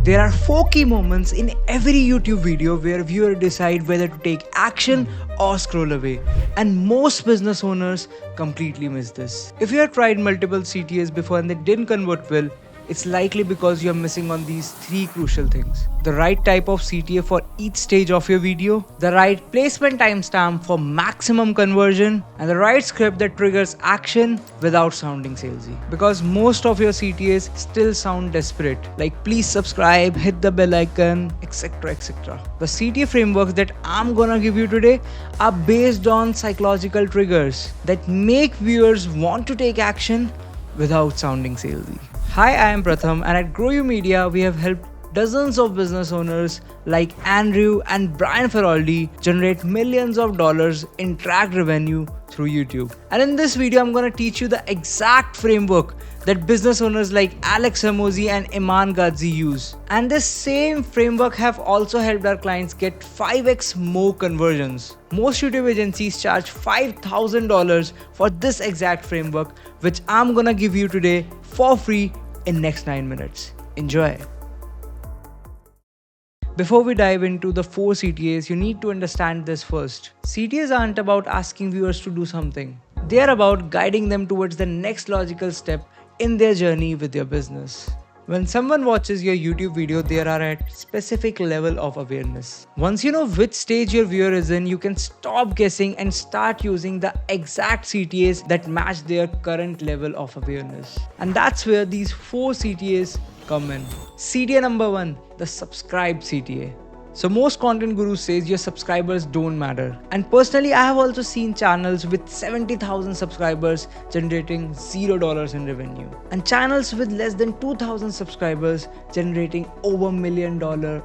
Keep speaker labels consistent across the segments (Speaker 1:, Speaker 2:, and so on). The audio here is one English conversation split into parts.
Speaker 1: There are 4 key moments in every YouTube video where viewers decide whether to take action or scroll away, and most business owners completely miss this. If you have tried multiple CTAs before and they didn't convert well, it's likely because you're missing on these 3 crucial things: the right type of CTA for each stage of your video, the right placement timestamp for maximum conversion, and the right script that triggers action without sounding salesy. Because most of your CTAs still sound desperate, like please subscribe, hit the bell icon, etc. etc. The CTA frameworks that I'm gonna give you today are based on psychological triggers that make viewers want to take action without sounding salesy. Hi, I am Pratham, and at Grow You Media, we have helped dozens of business owners like Andrew and Brian Feroldi generate millions of dollars in tracked revenue through YouTube. And in this video, I'm going to teach you the exact framework that business owners like Alex Hermosi and Iman Ghazi use. And this same framework have also helped our clients get 5x more conversions. Most YouTube agencies charge $5,000 for this exact framework, which I'm gonna give you today for free in next 9 minutes. Enjoy. Before we dive into the 4 CTAs, you need to understand this first. CTAs aren't about asking viewers to do something. They are about guiding them towards the next logical step in their journey with your business. When someone watches your YouTube video, they are at specific level of awareness. Once you know which stage your viewer is in, you can stop guessing and start using the exact CTAs that match their current level of awareness. And that's where these 4 CTAs come in. CTA number 1, the subscribe CTA. So most content gurus says your subscribers don't matter. And personally, I have also seen channels with 70,000 subscribers generating $0 in revenue. And channels with less than 2,000 subscribers generating over $1 million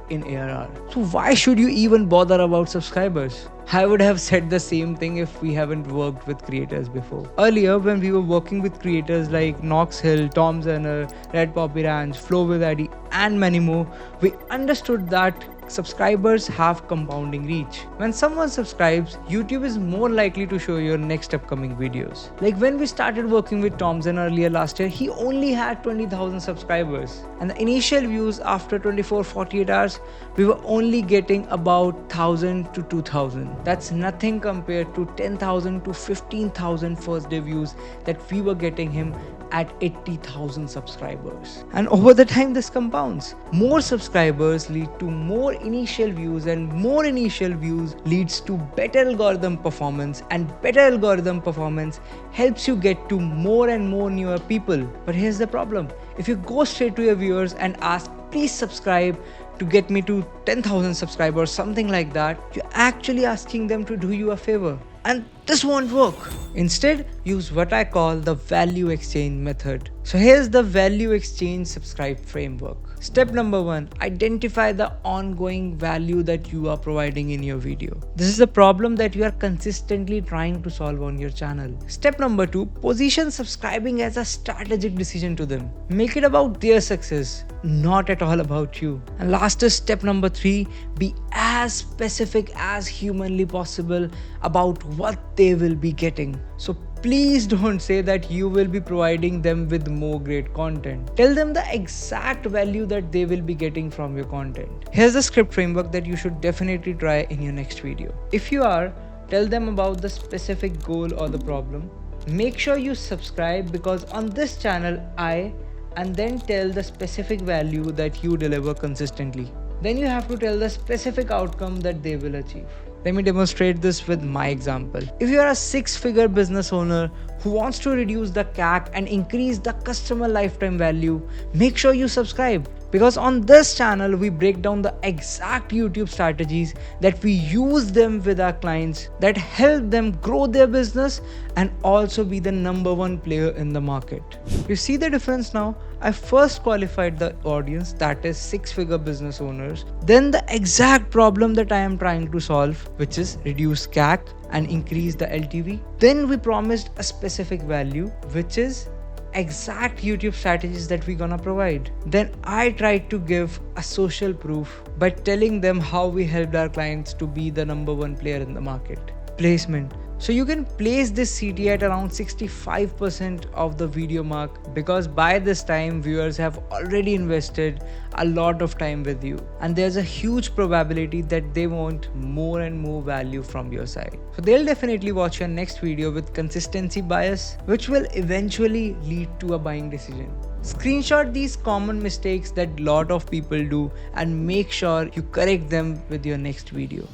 Speaker 1: in ARR. So why should you even bother about subscribers? I would have said the same thing if we haven't worked with creators before. Earlier, when we were working with creators like Knox Hill, Tom Zenner, Red Poppy Ranch, Flow with ID, and many more, we understood that subscribers have compounding reach. When someone subscribes, YouTube is more likely to show your next upcoming videos. Like when we started working with Tom Zenner earlier last year, he only had 20,000 subscribers. And the initial views after 24-48 hours, we were only getting about 1,000 to 2,000. That's nothing compared to 10,000 to 15,000 first day views that we were getting him at 80,000 subscribers. And over the time, this compounds. More subscribers lead to more initial views, and more initial views leads to better algorithm performance, and better algorithm performance helps you get to more and more newer people. But here's the problem. If you go straight to your viewers and ask, please subscribe to get me to 10,000 subscribers, something like that, you're actually asking them to do you a favor. And this won't work. Instead, use what I call the value exchange method. So here's the value exchange subscribe framework. Step number 1, identify the ongoing value that you are providing in your video. This is a problem that you are consistently trying to solve on your channel. Step number 2, position subscribing as a strategic decision to them. Make it about their success, not at all about you. And last is step number 3, be as specific as humanly possible about what they will be getting. So please don't say that you will be providing them with more great content. Tell them the exact value that they will be getting from your content. Here's the script framework that you should definitely try in your next video. If you are, tell them about the specific goal or the problem. Make sure you subscribe, because on this channel and then tell the specific value that you deliver consistently. Then you have to tell the specific outcome that they will achieve. Let me demonstrate this with my example. If you are a 6-figure business owner who wants to reduce the CAC and increase the customer lifetime value, make sure you subscribe. Because on this channel, we break down the exact YouTube strategies that we use them with our clients that help them grow their business and also be the number 1 player in the market. You see the difference now? I first qualified the audience, that is 6-figure business owners, then the exact problem that I am trying to solve, which is reduce CAC and increase the LTV. Then we promised a specific value, which is exact YouTube strategies that we're gonna provide. Then I tried to give a social proof by telling them how we helped our clients to be the number 1 player in the market. Placement. So you can place this CTA at around 65% of the video mark, because by this time viewers have already invested a lot of time with you, and there's a huge probability that they want more and more value from your side. So they'll definitely watch your next video with consistency bias, which will eventually lead to a buying decision. Screenshot these common mistakes that lot of people do and make sure you correct them with your next video.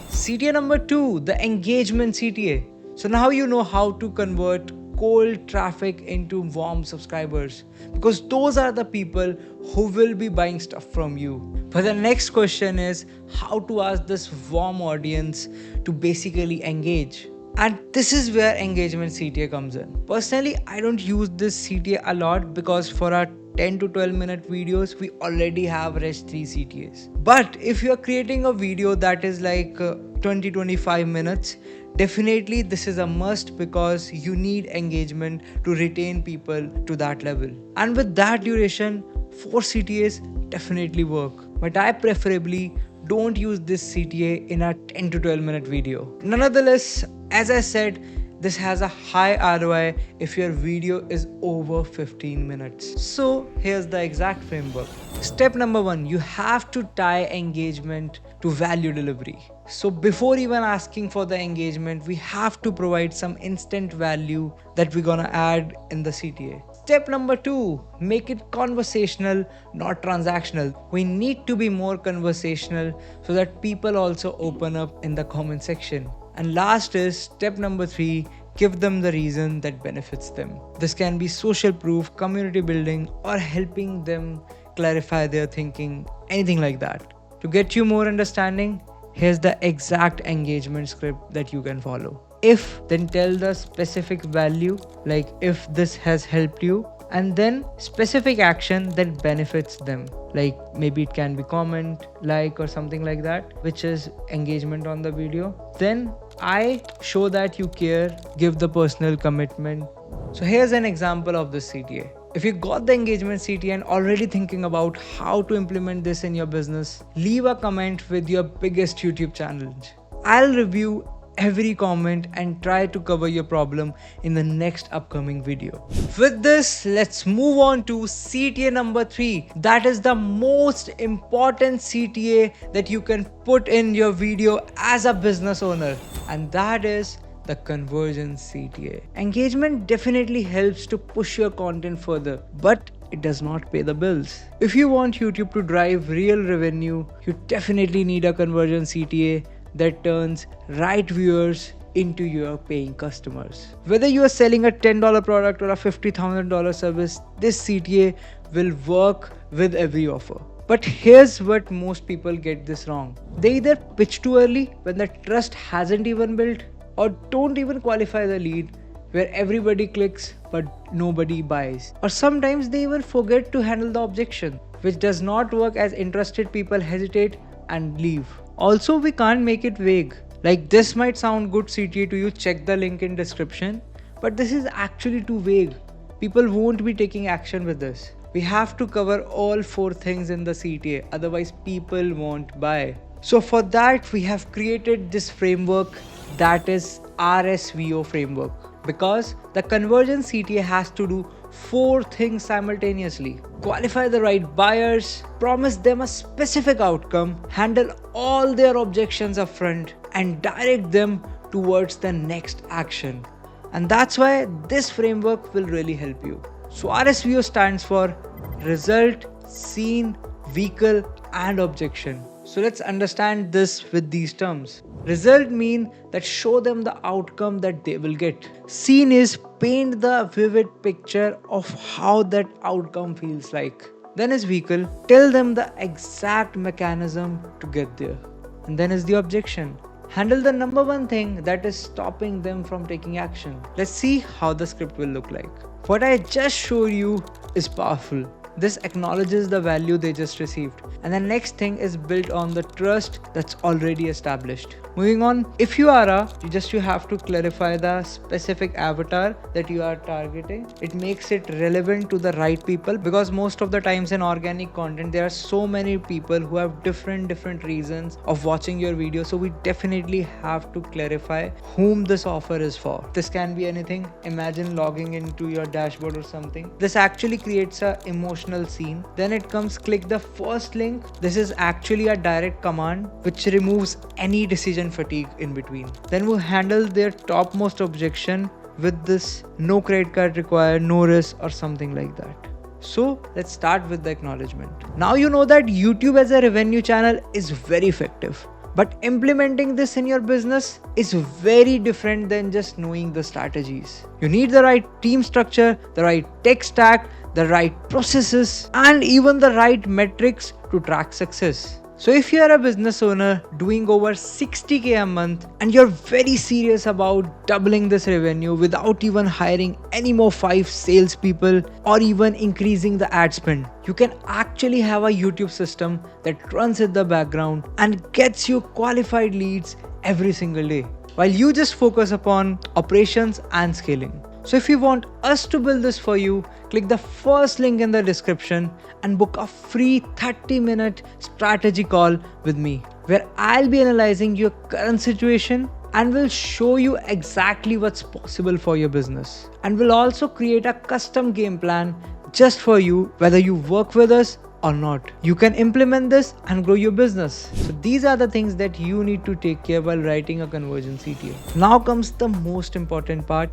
Speaker 1: CTA number 2, the Engagement CTA. So now you know how to convert cold traffic into warm subscribers, because those are the people who will be buying stuff from you. But the next question is how to ask this warm audience to basically engage. And this is where Engagement CTA comes in. Personally, I don't use this CTA a lot, because for our 10 to 12 minute videos, we already have rest 3 CTAs. But if you're creating a video that is like 20-25 minutes, definitely this is a must, because you need engagement to retain people to that level. And with that duration, 4 CTAs definitely work. But I preferably don't use this CTA in a 10 to 12 minute video. Nonetheless, as I said, this has a high ROI if your video is over 15 minutes. So here's the exact framework. Step number 1, you have to tie engagement to value delivery. So before even asking for the engagement, we have to provide some instant value that we're gonna add in the CTA. Step number 2, make it conversational, not transactional. We need to be more conversational so that people also open up in the comment section. And last is step number 3, give them the reason that benefits them. This can be social proof, community building, or helping them clarify their thinking, anything like that. To get you more understanding, here's the exact engagement script that you can follow. If, then tell the specific value, like if this has helped you, and then specific action that benefits them, like maybe it can be comment, like, or something like that, which is engagement on the video. Then I show that you care, give the personal commitment. So here's an example of this CTA. If you got the Engagement CTA and already thinking about how to implement this in your business, leave a comment with your biggest YouTube challenge. I'll review every comment and try to cover your problem in the next upcoming video. With this, let's move on to CTA number 3. That is the most important CTA that you can put in your video as a business owner, and that is the Conversion CTA. Engagement definitely helps to push your content further, but it does not pay the bills. If you want YouTube to drive real revenue, you definitely need a Conversion CTA that turns right viewers into your paying customers. Whether you are selling a $10 product or a $50,000 service, this CTA will work with every offer. But here's what most people get this wrong. They either pitch too early when the trust hasn't even built, or don't even qualify the lead, where everybody clicks but nobody buys. Or sometimes they even forget to handle the objection, which does not work, as interested people hesitate and leave. Also, we can't make it vague. Like, this might sound good CTA to you, check the link in description, but this is actually too vague. People won't be taking action with this. We have to cover all 4 things in the CTA, otherwise people won't buy. So for that, we have created this framework, that is RSVO Framework, because the Conversion CTA has to do 4 things simultaneously: qualify the right buyers, promise them a specific outcome, handle all their objections upfront, and direct them towards the next action. And that's why this framework will really help you. So RSVO stands for Result, Scene, Vehicle, and Objection. So let's understand this with these terms. Result mean that show them the outcome that they will get. Scene is paint the vivid picture of how that outcome feels like. Then is vehicle, tell them the exact mechanism to get there. And then is the objection. Handle the number 1 thing that is stopping them from taking action. Let's see how the script will look like. What I just showed you is powerful. This acknowledges the value they just received. And the next thing is built on the trust that's already established. Moving on, if you are you have to clarify the specific avatar that you are targeting. It makes it relevant to the right people, because most of the times in organic content there are so many people who have different reasons of watching your video. So we definitely have to clarify whom this offer is for. This can be anything. Imagine logging into your dashboard or something. This actually creates an emotional scene. Then it comes click the first link. This is actually a direct command which removes any decision fatigue in between. Then we'll handle their topmost objection with this no credit card required, no risk, or something like that. So let's start with the acknowledgement. Now you know that YouTube as a revenue channel is very effective, but implementing this in your business is very different than just knowing the strategies. You need the right team structure, the right tech stack, the right processes, and even the right metrics to track success. So if you are a business owner doing over 60K a month and you're very serious about doubling this revenue without even hiring any more 5 salespeople or even increasing the ad spend, you can actually have a YouTube system that runs in the background and gets you qualified leads every single day, while you just focus upon operations and scaling. So if you want us to build this for you, click the first link in the description and book a free 30-minute strategy call with me, where I'll be analyzing your current situation and will show you exactly what's possible for your business. And we'll also create a custom game plan just for you, whether you work with us or not. You can implement this and grow your business. So these are the things that you need to take care while writing a conversion CTA. Now comes the most important part,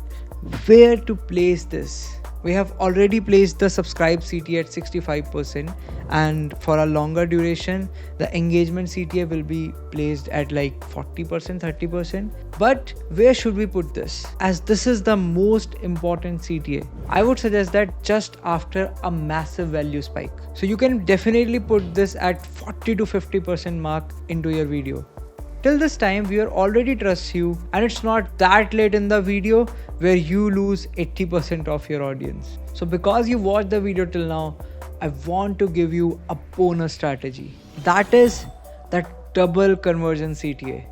Speaker 1: where to place this. We have already placed the subscribe CTA at 65%, and for a longer duration the engagement CTA will be placed at like 40%, 30%. But where should we put this, as this is the most important CTA? I would suggest that just after a massive value spike. So you can definitely put this at 40 to 50% mark into your video. Till this time, viewer already trusts you, and it's not that late in the video where you lose 80% of your audience. So because you watched the video till now, I want to give you a bonus strategy. That is that double conversion CTA.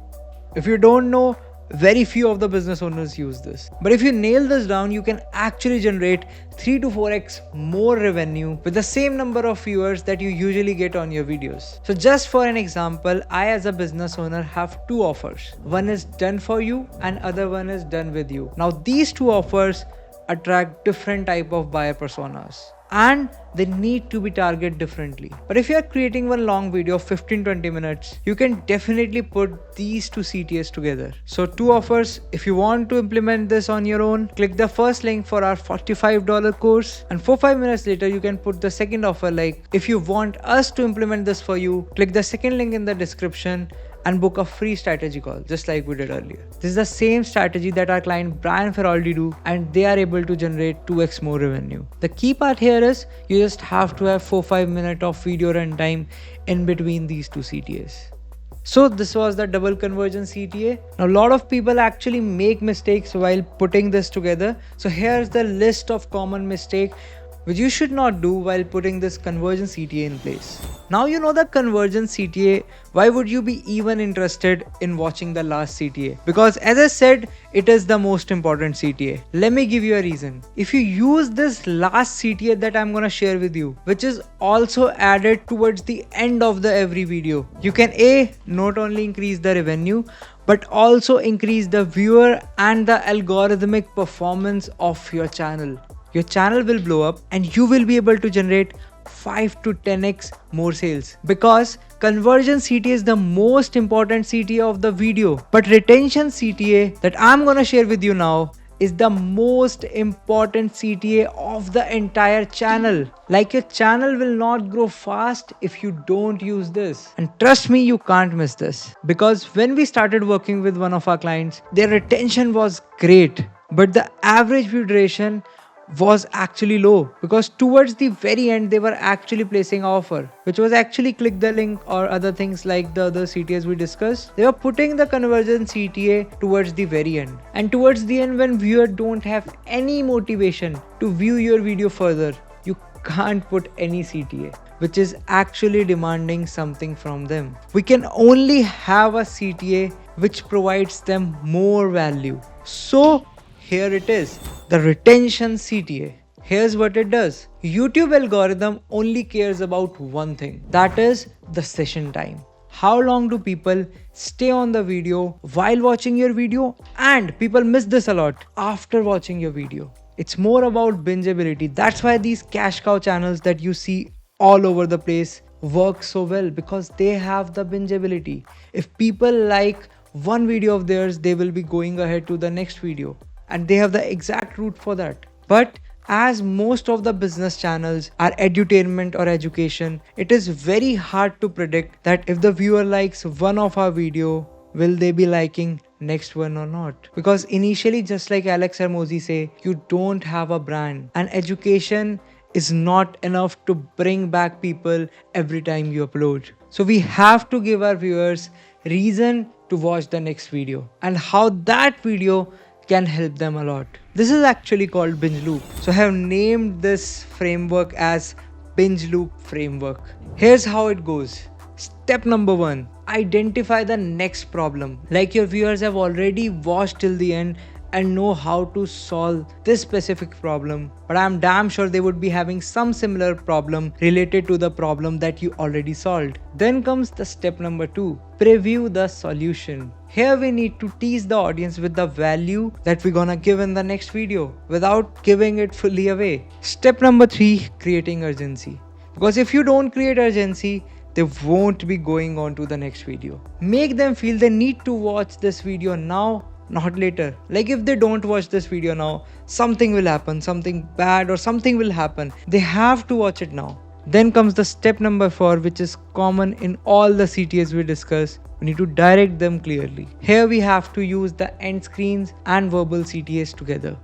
Speaker 1: If you don't know, very few of the business owners use this. But if you nail this down, you can actually generate 3 to 4x more revenue with the same number of viewers that you usually get on your videos. So just for an example, I as a business owner have 2 offers. One is done for you and other one is done with you. Now these 2 offers attract different type of buyer personas, and they need to be targeted differently. But if you are creating one long video of 15-20 minutes, you can definitely put these 2 CTAs together. So 2 offers. If you want to implement this on your own, click the first link for our $45 course, and 4-5 minutes later you can put the second offer. Like if you want us to implement this for you, click the second link in the description and book a free strategy call, just like we did earlier. This is the same strategy that our client Brian Feraldi do, and they are able to generate 2x more revenue. The key part here is you just have to have 4-5 minutes of video runtime in between these 2 CTAs. So this was the double conversion CTA. Now a lot of people actually make mistakes while putting this together. So here's the list of common mistakes which you should not do while putting this conversion CTA in place. Now you know the conversion CTA, why would you be even interested in watching the last CTA? Because as I said, it is the most important CTA. Let me give you a reason. If you use this last CTA that I'm gonna share with you, which is also added towards the end of the every video, you can not only increase the revenue, but also increase the viewer and the algorithmic performance of your channel. Your channel will blow up and you will be able to generate 5 to 10x more sales, because conversion CTA is the most important CTA of the video. But retention CTA that I'm gonna share with you now is the most important CTA of the entire channel. Like your channel will not grow fast if you don't use this. And trust me, you can't miss this. Because when we started working with one of our clients, their retention was great, but the average view duration was actually low, because towards the very end they were actually placing an offer, which was actually click the link or other things like the other CTAs we discussed. They were putting the conversion CTA towards the very end, and towards the end when viewers don't have any motivation to view your video further, you can't put any CTA which is actually demanding something from them. We can only have a CTA which provides them more value. So here it is, the retention CTA. Here's what it does. YouTube algorithm only cares about one thing, that is the session time. How long do people stay on the video while watching your video? And people miss this a lot after watching your video. It's more about bingeability. That's why these cash cow channels that you see all over the place work so well, because they have the bingeability. If people like one video of theirs, they will be going ahead to the next video, and they have the exact route for that. But as most of the business channels are edutainment or education, it is very hard to predict that if the viewer likes one of our video, will they be liking next one or not? Because initially, just like Alex Hermosi say, you don't have a brand, and education is not enough to bring back people every time you upload. So we have to give our viewers reason to watch the next video, and how that video can help them a lot. This is actually called Binge Loop. So I have named this framework as Binge Loop Framework. Here's how it goes. Step number 1, identify the next problem. Like your viewers have already watched till the end and know how to solve this specific problem, but I'm damn sure they would be having some similar problem related to the problem that you already solved. Then comes the step number 2, preview the solution. Here we need to tease the audience with the value that we're gonna give in the next video without giving it fully away. Step number 3, creating urgency. Because if you don't create urgency, they won't be going on to the next video. Make them feel they need to watch this video now, not later. Like if they don't watch this video now, something will happen, something bad or something will happen. They have to watch it now. Then comes the step number 4, which is common in all the CTAs we discuss. We need to direct them clearly. Here we have to use the end screens and verbal CTAs together.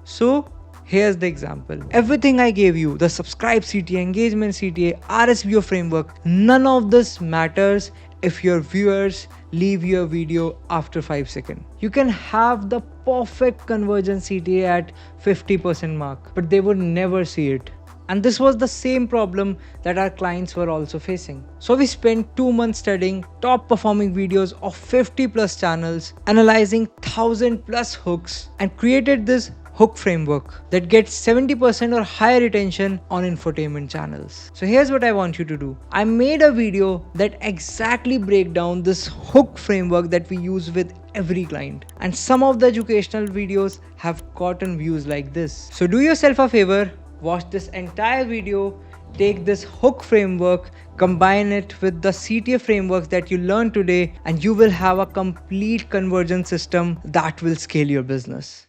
Speaker 1: So here's the example. Everything I gave you, the subscribe CTA, engagement CTA, RSVO framework, none of this matters if your viewers leave your video after 5 seconds. You can have the perfect conversion CTA at 50% mark, but they would never see it. And this was the same problem that our clients were also facing. So we spent 2 months studying top performing videos of 50 plus channels, analyzing 1000 plus hooks, and created this hook framework that gets 70% or higher retention on infotainment channels. So here's what I want you to do. I made a video that exactly break down this hook framework that we use with every client. And some of the educational videos have gotten views like this. So do yourself a favor, watch this entire video, take this hook framework, combine it with the CTA frameworks that you learned today, and you will have a complete conversion system that will scale your business.